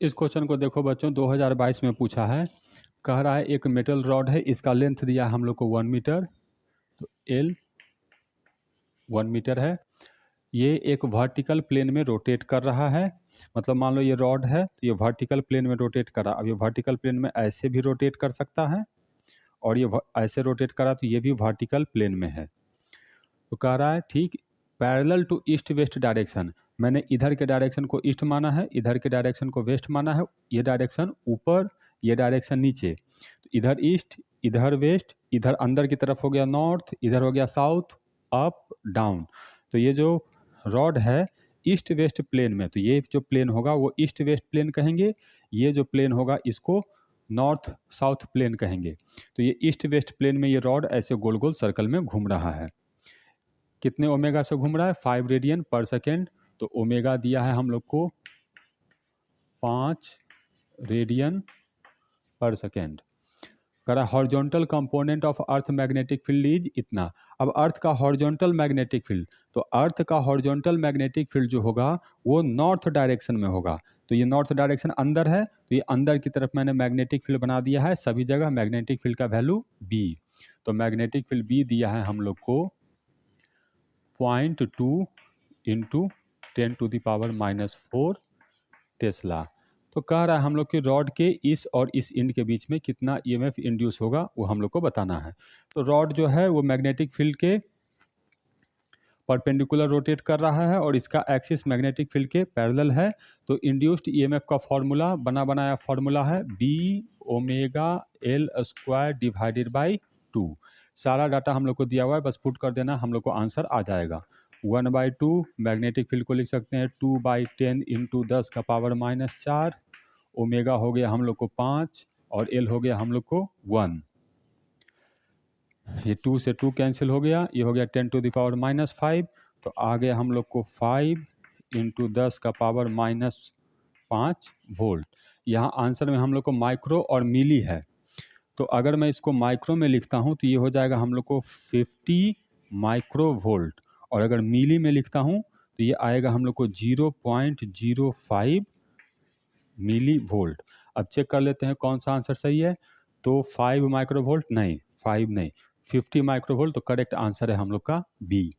इस क्वेश्चन को देखो बच्चों, 2022 में पूछा है। कह रहा है एक मेटल रॉड है, इसका लेंथ दिया है हम लोग को 1 मीटर, तो एल 1 मीटर है। ये एक वर्टिकल प्लेन में रोटेट कर रहा है। मतलब मान लो ये रॉड है तो ये वर्टिकल प्लेन में रोटेट कर रहा है। अब ये वर्टिकल प्लेन में ऐसे भी रोटेट कर सकता है और ये ऐसे रोटेट करा तो ये भी वर्टिकल प्लेन में है। तो कह रहा है ठीक parallel to east west direction, मैंने इधर के डायरेक्शन को ईस्ट माना है, इधर के डायरेक्शन को वेस्ट माना है। ये डायरेक्शन ऊपर, ये डायरेक्शन नीचे। तो इधर ईस्ट, इधर वेस्ट, इधर अंदर की तरफ हो गया नॉर्थ, इधर हो गया साउथ, अप डाउन। तो ये जो रॉड है ईस्ट वेस्ट प्लेन में, तो ये जो प्लेन होगा वो ईस्ट वेस्ट प्लेन कहेंगे। ये जो प्लेन होगा इसको नॉर्थ साउथ प्लेन कहेंगे। तो ये ईस्ट वेस्ट प्लेन में ये रॉड ऐसे गोल गोल सर्कल में घूम रहा है। कितने ओमेगा से घूम रहा है? 5 रेडियन पर सेकेंड। तो ओमेगा दिया है हम लोग को 5 रेडियन पर सेकेंड। कह रहा है horizontal component of earth magnetic field is इतना। अब अर्थ का हॉरिजॉन्टल मैग्नेटिक फील्ड, तो अर्थ का हॉरिजॉन्टल मैग्नेटिक फील्ड जो होगा वो नॉर्थ डायरेक्शन में होगा। तो ये नॉर्थ डायरेक्शन अंदर है, तो ये अंदर की तरफ मैंने मैग्नेटिक फील्ड बना दिया है सभी जगह। मैग्नेटिक फील्ड का वैल्यू बी, तो मैग्नेटिक फील्ड बी दिया है हम लोग को 0.2 इंटू 10⁻⁻4 टेस्ला। तो कह रहा है हम लोग कि रॉड के इस और इस एंड के बीच में कितना ईएमएफ इंड्यूस होगा वो हम लोग को बताना है। तो रॉड जो है वो मैग्नेटिक फील्ड के परपेंडिकुलर रोटेट कर रहा है और इसका एक्सिस मैग्नेटिक फील्ड के पैरेलल है। तो इंड्यूस्ड ईएमएफ का फॉर्मूला बना बनाया फॉर्मूला है B omega L square divided by 2। सारा डाटा हम लोग को दिया हुआ है, बस पुट कर देना, हम लोग को आंसर आ जाएगा। 1/2 मैग्नेटिक फील्ड को लिख सकते हैं 2/10 इंटू 10⁻⁻4। ओमेगा हो गया हम लोग को 5 और एल हो गया हम लोग को 1। ये 2 से 2 कैंसिल हो गया, ये हो गया 10⁻⁻5। तो आ गया हम लोग को 5 इंटू 10⁻⁻5 वोल्ट। यहाँ आंसर में हम लोग को माइक्रो और मिली है। तो अगर मैं इसको माइक्रो में लिखता हूँ तो ये हो जाएगा हम लोग को 50 माइक्रो वोल्ट, और अगर मिली में लिखता हूँ तो ये आएगा हम लोग को 0.05 मिली वोल्ट। अब चेक कर लेते हैं कौन सा आंसर सही है। तो 5 माइक्रो वोल्ट नहीं, 5 नहीं, 50 माइक्रो वोल्ट। तो करेक्ट आंसर है हम लोग का बी।